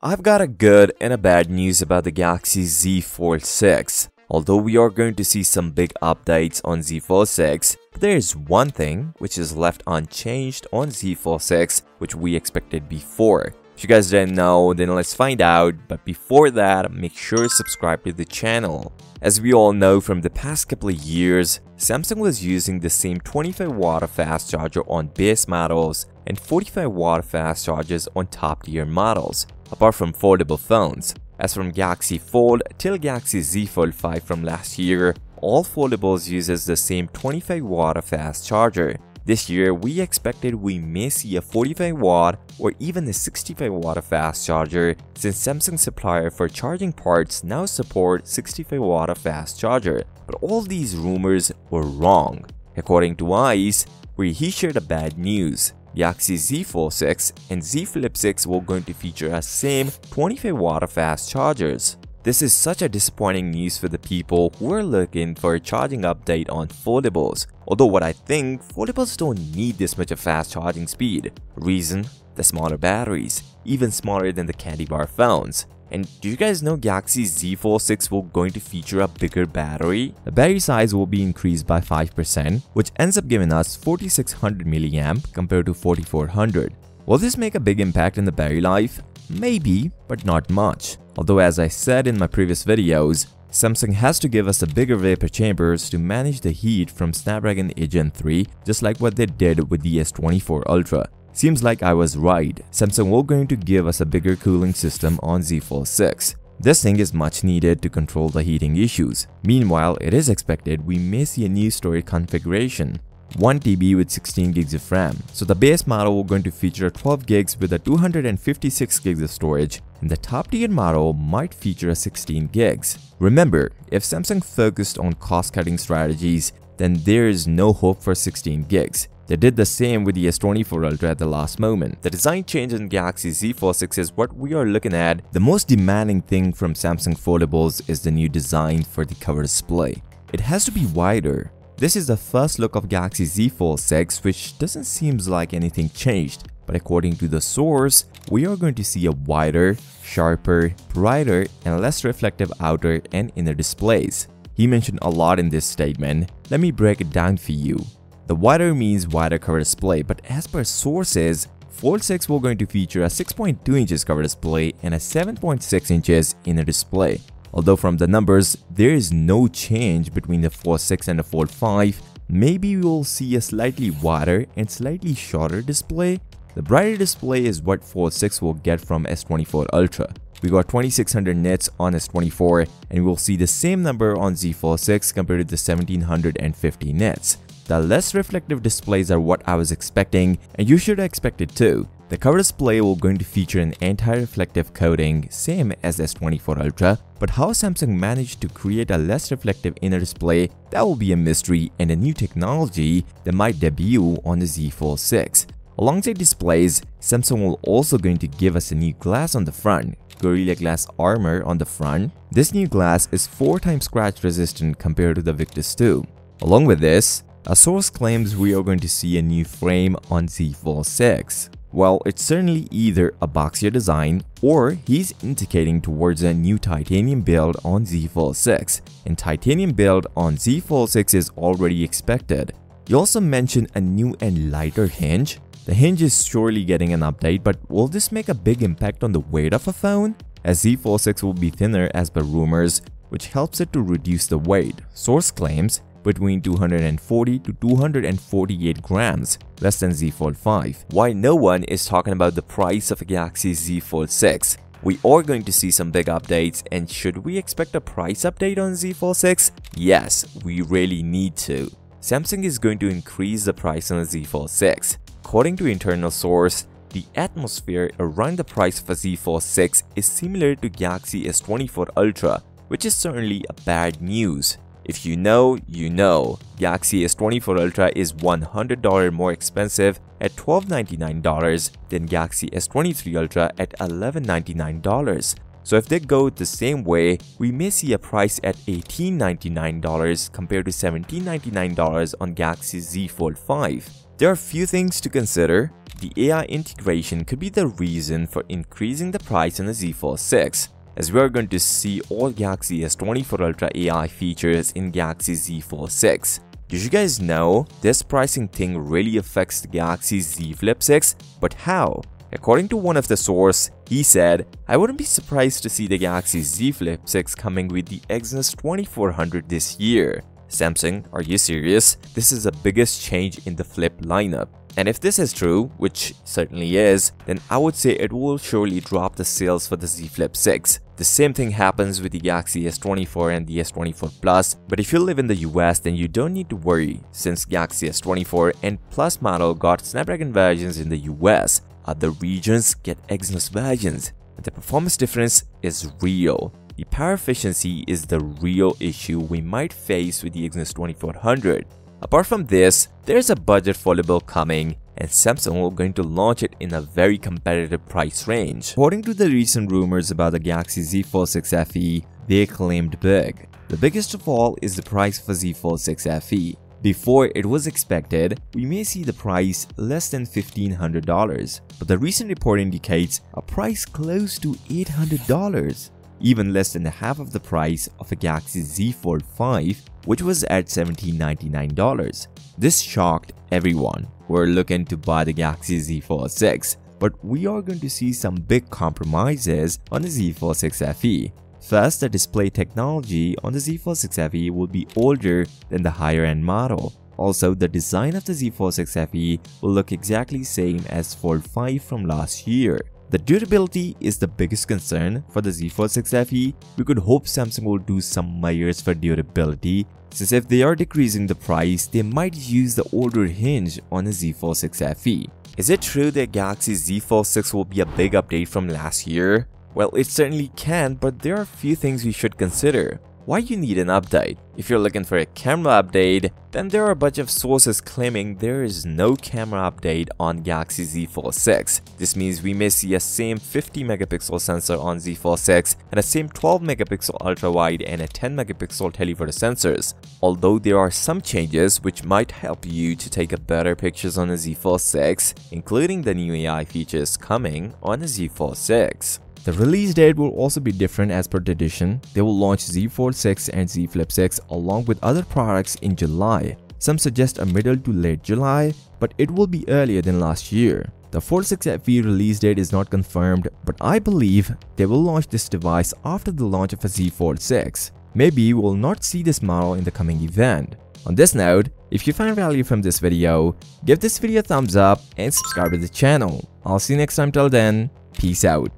I've got a good and a bad news about the Galaxy Z Fold 6. Although we are going to see some big updates on Z Fold 6, there is one thing which is left unchanged on Z Fold 6 which we expected before. If you guys didn't know, then let's find out, but before that, make sure to subscribe to the channel. As we all know from the past couple of years, Samsung was using the same 25W fast charger on base models and 45W fast chargers on top tier models, apart from foldable phones. As from Galaxy Fold till Galaxy Z Fold 5 from last year, all foldables uses the same 25W fast charger. This year, we expected we may see a 45W or even a 65W fast charger, since Samsung supplier for charging parts now support 65W fast charger. But all these rumors were wrong. According to ICE, where he shared a bad news. Galaxy Z Fold 6 and Z Flip 6 were going to feature a same 25W fast chargers. This is such a disappointing news for the people who are looking for a charging update on foldables. Although what I think, foldables don't need this much of fast charging speed. Reason? The smaller batteries, even smaller than the candy bar phones. And do you guys know Galaxy Z Fold 6 will going to feature a bigger battery? The battery size will be increased by 5%, which ends up giving us 4600 mAh compared to 4400. Will this make a big impact in the battery life? Maybe, but not much. Although as I said in my previous videos, Samsung has to give us a bigger vapor chambers to manage the heat from Snapdragon 8 Gen 3, just like what they did with the S24 Ultra. Seems like I was right. Samsung will going to give us a bigger cooling system on Z Fold 6. This thing is much needed to control the heating issues. Meanwhile, it is expected we may see a new storage configuration. 1TB with 16GB of RAM. So the base model will going to feature 12GB with a 256GB of storage, and the top tier model might feature a 16GB. Remember, if Samsung focused on cost-cutting strategies, then there is no hope for 16GB. They did the same with the S24 Ultra at the last moment. The design change in Galaxy Z Fold 6 is what we are looking at. The most demanding thing from Samsung foldables is the new design for the cover display. It has to be wider. This is the first look of Galaxy Z Fold 6, which doesn't seem like anything changed. But according to the source, we are going to see a wider, sharper, brighter, and less reflective outer and inner displays. He mentioned a lot in this statement. Let me break it down for you. The wider means wider cover display, but as per sources, Fold 6 will going to feature a 6.2 inches cover display and a 7.6 inches inner display. Although from the numbers, there is no change between the Fold 6 and the Fold 5, maybe we will see a slightly wider and slightly shorter display. The brighter display is what Fold 6 will get from S24 Ultra. We got 2600 nits on S24, and we will see the same number on Z Fold 6 compared to the 1750 nits. The less reflective displays are what I was expecting, and you should expect it too. The cover display will going to feature an anti-reflective coating, same as S24 Ultra, but how Samsung managed to create a less reflective inner display, that will be a mystery and a new technology that might debut on the Z Fold 6. Alongside displays, Samsung will also going to give us a new glass on the front, Gorilla Glass Armor on the front. This new glass is 4 times scratch resistant compared to the Victus 2. Along with this, a source claims we are going to see a new frame on Z Fold 6. Well, it's certainly either a boxier design or he's indicating towards a new titanium build on Z Fold 6, and titanium build on Z Fold 6 is already expected. He also mentioned a new and lighter hinge. The hinge is surely getting an update, but will this make a big impact on the weight of a phone? As Z Fold 6 will be thinner as per rumors, which helps it to reduce the weight. Source claims between 240 to 248 grams, less than Z Fold 5. Why no one is talking about the price of a Galaxy Z Fold 6? We are going to see some big updates, and should we expect a price update on Z Fold 6? Yes, we really need to. Samsung is going to increase the price on the Z Fold 6. According to internal source, the atmosphere around the price of a Z Fold 6 is similar to Galaxy S24 Ultra, which is certainly a bad news. If you know, you know. Galaxy S24 Ultra is $100 more expensive at $1299 than Galaxy S23 Ultra at $1199. So if they go the same way, we may see a price at $1899 compared to $1799 on Galaxy Z Fold 5. There are a few things to consider. the AI integration could be the reason for increasing the price on the Z Fold 6, as we are going to see all Galaxy S24 Ultra AI features in Galaxy Z Fold 6. Did you guys know this pricing thing really affects the Galaxy Z Flip 6? But how? According to one of the source, he said, "I wouldn't be surprised to see the Galaxy Z Flip 6 coming with the Exynos 2400 this year." Samsung, are you serious? This is the biggest change in the Flip lineup. And if this is true, which certainly is, then I would say it will surely drop the sales for the Z Flip 6. The same thing happens with the Galaxy S24 and the S24 Plus, but if you live in the US, then you don't need to worry, since Galaxy S24 and Plus model got Snapdragon versions in the US. Other regions get Exynos versions, but the performance difference is real. The power efficiency is the real issue we might face with the Exynos 2400. Apart from this, there's a budget foldable coming, and Samsung will going to launch it in a very competitive price range. According to the recent rumors about the Galaxy Z Fold 6 FE, they claimed big. The biggest of all is the price for Z Fold 6 FE. Before it was expected, we may see the price less than $1,500, but the recent report indicates a price close to $800. Even less than half of the price of a Galaxy Z Fold 5, which was at $1,799. This shocked everyone who are looking to buy the Galaxy Z Fold 6, but we are going to see some big compromises on the Z Fold 6 FE. First, the display technology on the Z Fold 6 FE will be older than the higher end model. Also, the design of the Z Fold 6 FE will look exactly same as Fold 5 from last year. The durability is the biggest concern for the Z Fold 6 FE. We could hope Samsung will do some measures for durability, since if they are decreasing the price, they might use the older hinge on the Z Fold 6 FE. Is it true that Galaxy Z Fold 6 will be a big update from last year? Well, it certainly can, but there are a few things we should consider. Why you need an update? If you're looking for a camera update, then there are a bunch of sources claiming there is no camera update on Galaxy Z Fold 6. This means we may see a same 50 megapixel sensor on Z Fold 6 and a same 12 megapixel ultra wide and a 10 megapixel telephoto sensors. Although there are some changes which might help you to take a better pictures on the Z Fold 6, including the new AI features coming on the Z Fold 6. The release date will also be different as per tradition. They will launch Z Fold 6 and Z Flip 6 along with other products in July. Some suggest a middle to late July, but it will be earlier than last year. The Fold 6 FE release date is not confirmed, but I believe they will launch this device after the launch of a Z Fold 6. Maybe we will not see this model in the coming event. On this note, if you find value from this video, give this video a thumbs up and subscribe to the channel. I'll see you next time. Till then, peace out.